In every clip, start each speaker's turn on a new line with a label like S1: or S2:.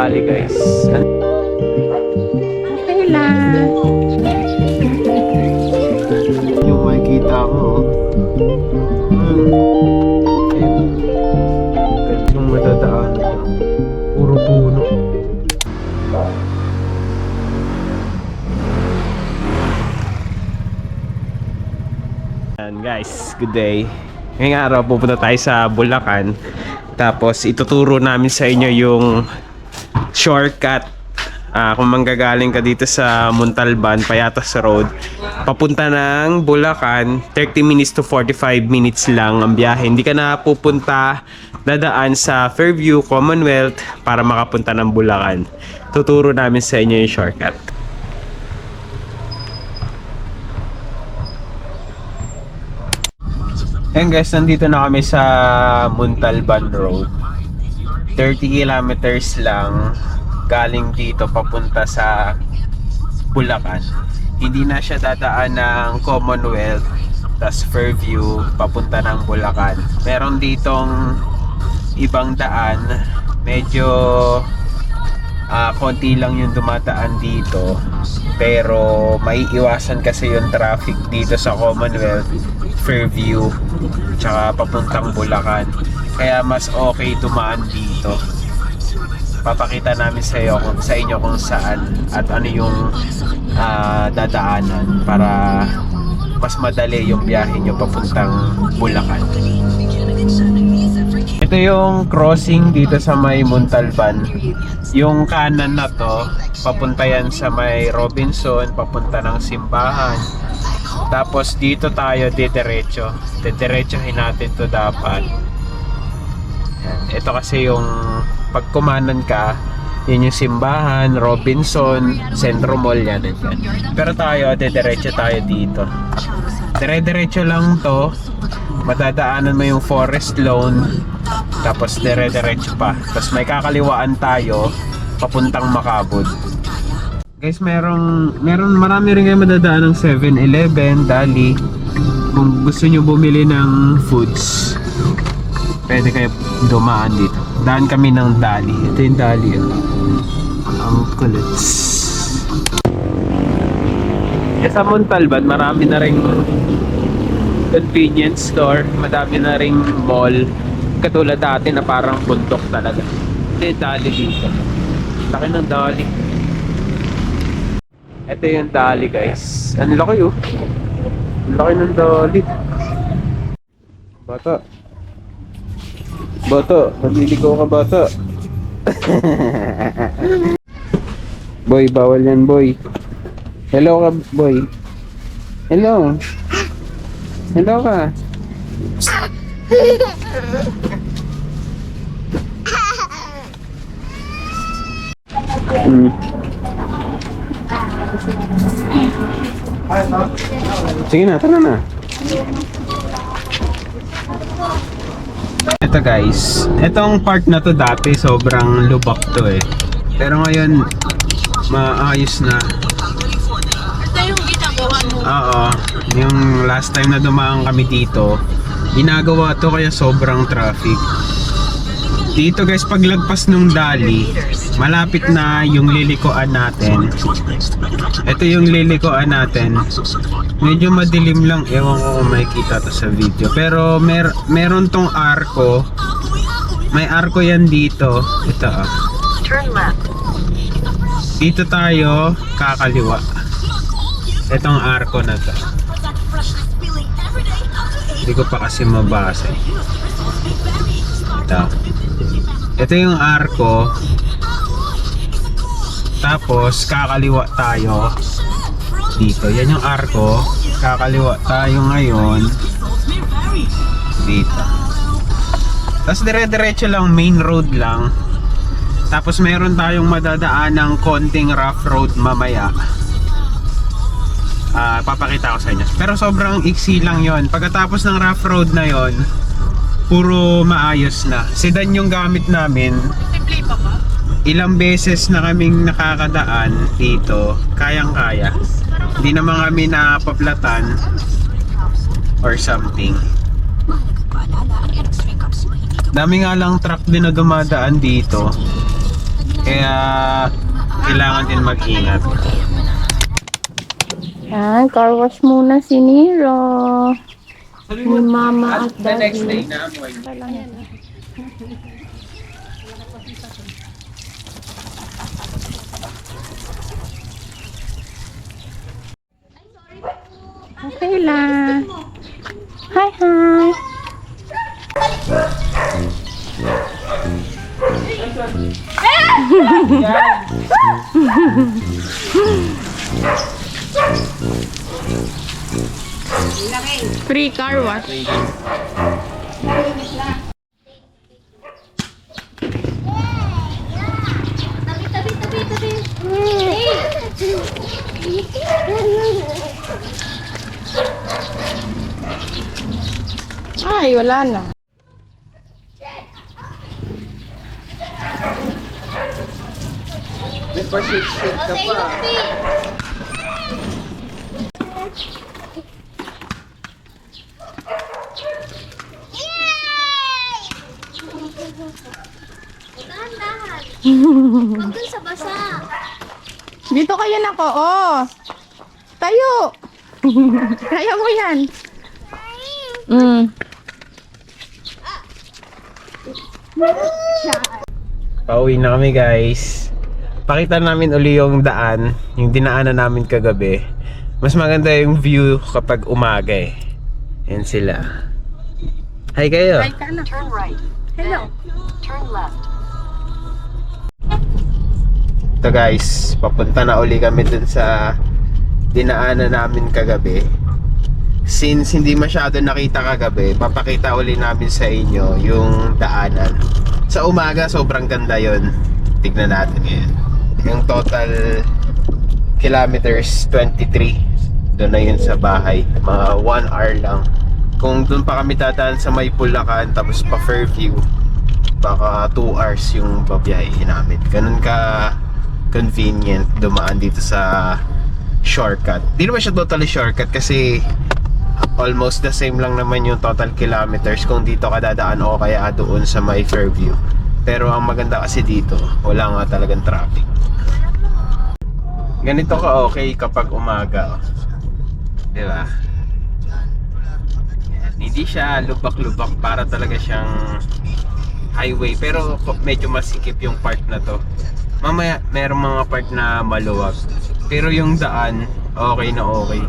S1: dali guys.
S2: Okay lang.
S1: Yung makikita ko. Yung madadaan. Puro puno. Ayan guys, good day. Ngayong araw pupunta tayo sa Bulacan. Tapos ituturo namin sa inyo yung shortcut. Kung manggagaling ka dito sa Montalban, Payatas Road, papunta ng Bulacan, 30 minutes to 45 minutes lang ang biyahe. Hindi ka na pupunta, dadaan sa Fairview, Commonwealth para makapunta ng Bulacan. Tuturo namin sa inyo yung shortcut. Ayan guys, nandito na kami sa Montalban Road. 30 kilometers lang galing dito papunta sa Bulacan. Hindi na siya dadaan ng Commonwealth tas Fairview papunta ng Bulacan. Meron ditong ibang daan, medyo konti lang yung dumadaan dito, pero maiiwasan kasi yung traffic dito sa Commonwealth, Fairview, tsaka papuntang Bulacan. Kaya mas okay dumaan dito. Papakita namin sa inyo kung saan at ano yung dadaanan para mas madali yung biyahe nyo papuntang Bulacan. Ito yung crossing dito sa may Montalban. Yung kanan na to, papunta yan sa may Robinson, papunta ng Simbahan. Tapos dito tayo didiretso. Didiretsohin natin to dapat. Yan. Ito kasi yung pag kumanan ka, yun yung Simbahan, Robinson, Centro Mall yan. Pero tayo, didiretso tayo dito. Dire-diretso lang to. Madadaanan mo yung Forest Lawn. Tapos dire-diretso pa. Tapos may kakaliwaan tayo papuntang Macabud. Guys, marami rin kayo madadaan ng 7-Eleven, Dali. Kung gusto nyo bumili ng foods, pwede kayo dumaan dito. Daan kami ng Dali. Ito yung Dali. Ang kulit. Sa Montalban, marami na rin convenience store. Madami na rin mall. Katulad dati na parang bundok talaga. Ito yung Dali dito. Laki ng Dali. Ito yung Dali guys. Ang laki oh. Ang laki ng Dali. Bata. Bata. Magliligaw ka bata. Boy, bawal yan boy. Hello ka boy. Hello. Hello ka. Sige na, tara na. Ito guys, itong part na to dati sobrang lubak to eh. Pero ngayon maayos na.
S2: Ito yung ginagawa mo.
S1: Oo, yung last time na dumaan kami dito, ginagawa to kaya sobrang traffic. Dito guys, paglagpas nung Dali, malapit na yung lilikoan natin. Ito yung lilikoan natin. Medyo madilim lang, ewan ko kung makikita to sa video. Pero meron tong arko. May arko yan dito. Ito ah.
S2: Turn left.
S1: Dito tayo kakaliwa. Itong arko na to. Hindi ko pa kasi mabasa. Ito yung arko. Tapos kakaliwa tayo dito. Yan yung arko. Kakaliwa tayo ngayon dito. Tapos dire-diretso lang, main road lang. Tapos meron tayong madadaan ng konting rough road mamaya. Papakita ko sa inyo. Pero sobrang iksi lang yon. Pagkatapos ng rough road na yon, puro maayos na. Sedan yung gamit namin.
S2: Simple pa ba?
S1: Ilang beses na kaming nakakadaan dito, kayang-kaya. Hindi naman kami napaplatan or something. Dami nga lang truck din na dumadaan dito. Kaya kailangan din mag-ingat.
S3: Yan, car wash muna si Nero. Ni Mama at Daddy.
S1: na,
S3: Okay lang. Hi, hi. Free car wash. Ay, wala na.
S1: May pa-shake ka pa.
S4: Huwag dun sa basa.
S3: Dito kayo na ko, oh. Tayo. Kaya mo yan.
S1: Pauwi na kami guys. Pakita namin uli yung daan, yung dinaanan namin kagabi. Mas maganda yung view kapag umaga eh. Yan sila. Hi kayo.
S2: Turn right.
S3: Hello.
S2: Turn left.
S1: Ito guys, papunta na uli kami dun sa dinaanan namin kagabi. Since hindi masyado nakita kagabi, papakita uli namin sa inyo yung daanan. Sa umaga, sobrang ganda yon. Tignan natin ngayon. Yung total kilometers, 23. Doon na yun sa bahay. Mga 1 hour lang. Kung doon pa kami dadaan sa may Bulacan, tapos pa Fairview, baka 2 hours yung babiyahin namin. Ganun ka convenient dumaan dito sa shortcut. Di naman siya totally shortcut kasi almost the same lang naman yung total kilometers kung dito ka dadaan o kaya doon sa may Fairview. Pero ang maganda kasi dito, wala nga talagang traffic. Ganito ka okay kapag umaga. Diba? Yan. Hindi siya lubak-lubak, para talaga siyang highway. Pero medyo masikip yung part na to. Mamaya merong mga part na maluwag. Pero yung daan, okay na okay.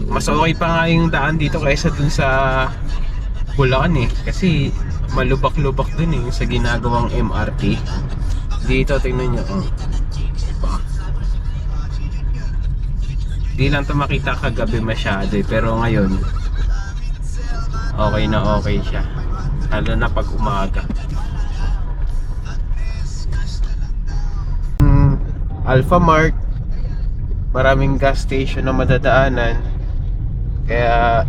S1: Mas okay pa nga yung daan dito kaysa dun sa Bulacan eh. Kasi malubak-lubak dun eh sa ginagawang MRT. Dito tingnan nyo. Oh. Di lang ito makita kagabi masyado eh. Pero ngayon okay na okay siya. Lalo na pag umaga. Alpha Mart, maraming gas station na madadaanan, kaya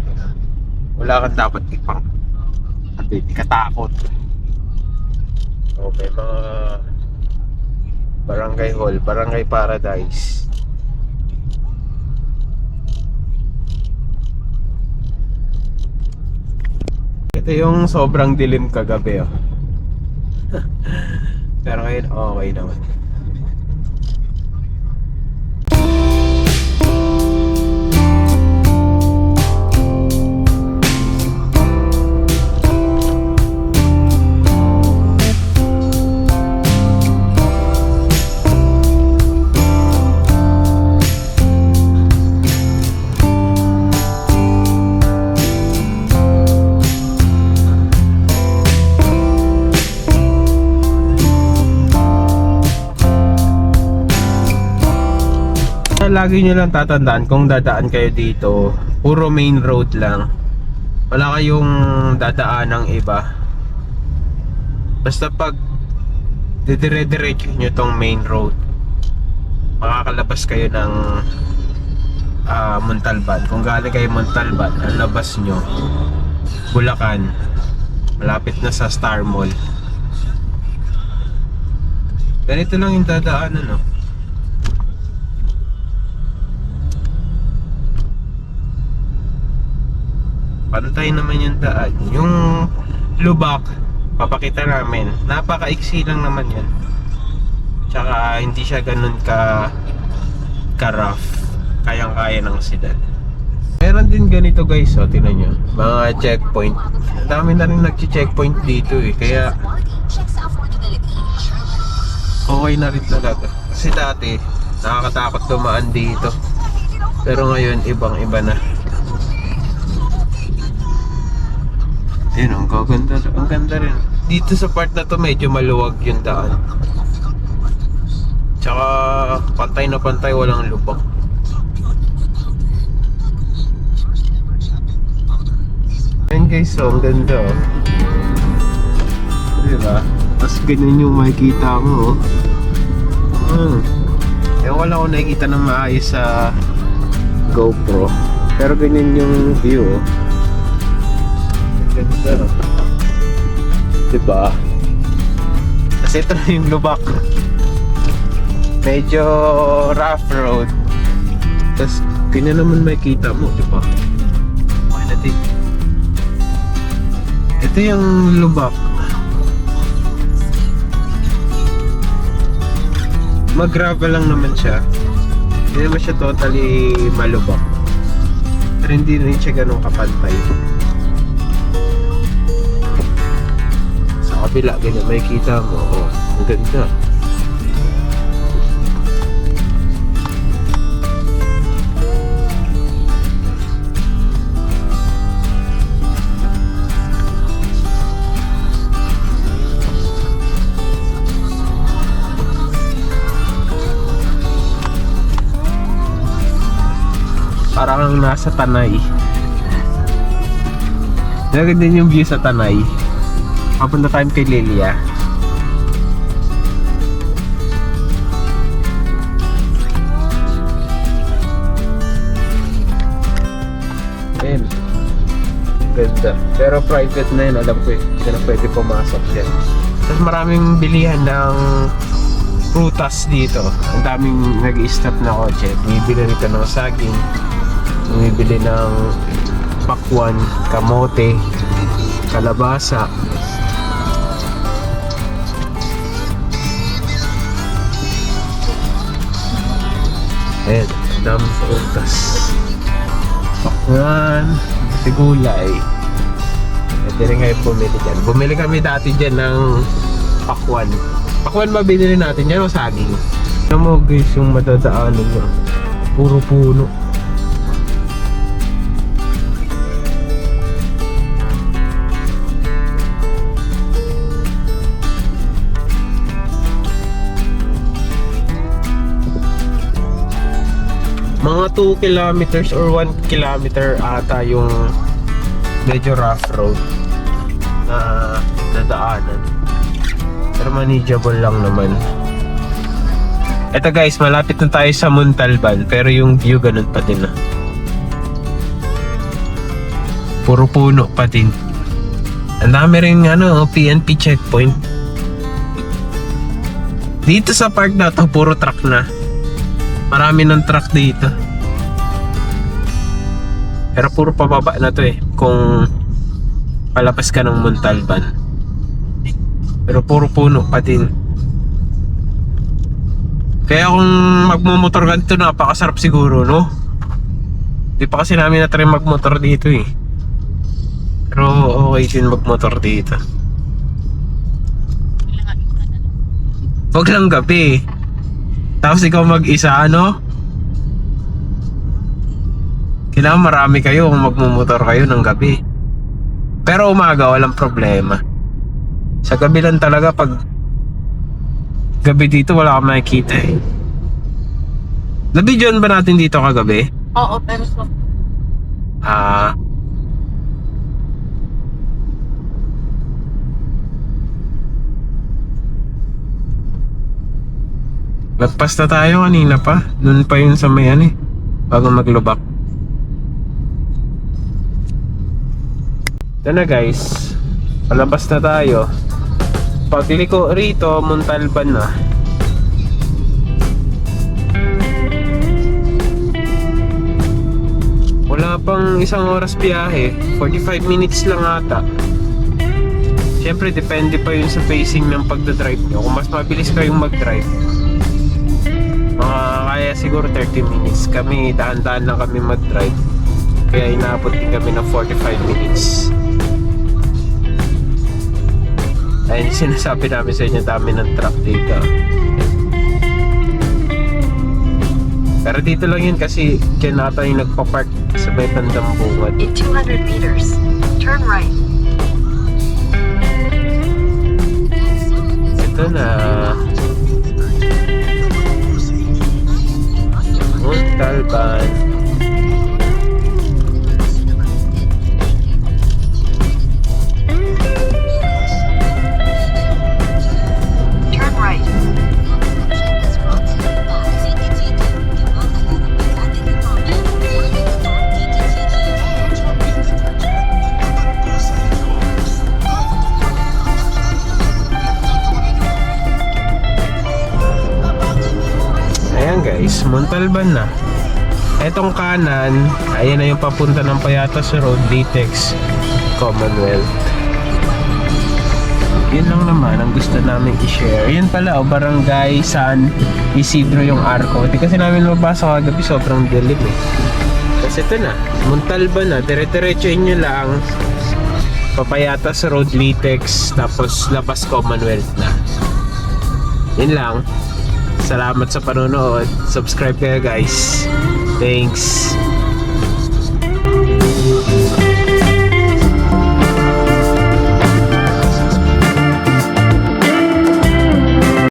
S1: wala kang dapat ikatakot. So may mga barangay hall, barangay paradise. Ito yung sobrang dilim kagabi oh. Pero ngayon okay naman. Lagi nyo lang tatandaan kung dadaan kayo dito, puro main road lang. Wala kayong dadaan ng iba. Basta pag dire-diretso nyo tong main road, makakalabas kayo ng Montalban. Kung galing kayo Montalban, ang labas nyo Bulacan, malapit na sa Star Mall. Ganito lang yung dadaanan no. Pantay naman yung daan. Yung lubak, papakita namin. Napakaiksi lang naman yan. Tsaka hindi siya ganun ka-rough. Kayang-kaya ng sedan. Meron din ganito guys, oh, tingnan nyo. Mga checkpoint. Ang dami na rin nag-checkpoint dito eh. Kaya okay na rin talaga. Kasi dati, nakakatakot dumaan dito. Pero ngayon, ibang-iba na. Ayun, ang ganda rin. Dito sa part na to, medyo maluwag yung daan. Tsaka, pantay na pantay, walang lubak. Ayan guys, so ang ganda oh. Diba? Tapos ganyan yung makikita mo oh. Ewan ko lang kung nakikita ng maayos sa GoPro. Pero ganyan yung view oh. Ang ganda oh. Diba? Tapos ito na yung lubak. Medyo rough road. Tapos ganyan naman makikita mo, diba? Okay natin. Ito yung lubak. Mag-gravel lang naman siya. Hindi naman siya totally malubak. Pero hindi rin siya ganun kapantay. Sa kabila, ganyan makikita mo. Oh, ang ganda. Parang nasa Tanay. Naganda din yung view sa Tanay. Papunta tayo kay Lilia. Ayun. Ganda. Pero private na yun. Alam ko eh. Hindi na pwede pumasok dyan. Tapos maraming bilihan ng prutas dito. Ang daming nag-i-stop na kotse. Bibili nito ng saging. Bumibili ng pakwan, kamote, kalabasa. Ayan, daming prutas. Pakwan, sigulay. Pwede rin kayo bumili dyan. Bumili kami dati dyan ng pakwan. Pakwan mabili natin yan o saging? Ano mo guys yung madadaanan nyo? Puro puno. Mga 2 kilometers or 1 kilometer ata yung medyo rough road na dadaanan. Pero manageable lang naman. Eto guys, malapit na tayo sa Montalban. Pero yung view ganun pa din ah. Puro puno pa din. Ang dami rin PNP checkpoint. Dito sa park na to, puro truck na. Marami ng truck dito. Pero puro pababa na to eh. Kung palabas ka ng Montalban. Pero puro puno pa din. Kaya kung magmumotor ka dito, napakasarap siguro, no? Di pa kasi namin na-try magmotor dito eh. Pero okay din magmotor dito. Wag lang gabi. Tapos ikaw mag-isa, ano? Kailangan marami kayo kung magmumotor kayo ng gabi. Pero umaga, walang problema. Sa gabi lang talaga, pag gabi dito, wala kang makikita eh. Nabidyoan ba natin dito kagabi?
S3: Oo, pero so...
S1: Lagpas na tayo kanina pa. Doon pa yun sa may bago maglubak. Ito na guys. Palabas na tayo. Pagliko rito, Montalban na. Wala pang 1 oras biyahe. 45 minutes lang ata. Siyempre depende pa yun sa pacing ng pagdadrive nyo. Kung mas mabilis kayong mag-drive, kaya siguro 30 minutes. Kami, dahan-dahan lang kami mag-drive. Kaya inaabot din kami ng 45 minutes. Ayun, sinasabi namin sa inyo, dami ng truck dito. Pero dito lang yun kasi dyan nata yung nagpa-park sa may bandang bungad.
S2: In 200 meters, turn right.
S1: Ito na. Montalban.
S2: Turn right.
S1: Ayan guys, Montalban na. Etong kanan, ayan na yung papunta ng Payatas Road, Litex, Commonwealth. Yun lang naman ang gusto namin i-share. Yun pala, Barangay San Isidro yung Arco. Di kasi namin mabasa kagabi, sobrang dilim eh. Kasi ito na, Montalban na, dire-diretsuin nyo lang. Papayatas Road, Litex, tapos labas Commonwealth na. Yun lang. Salamat sa panonood. Subscribe kayo guys. Thanks.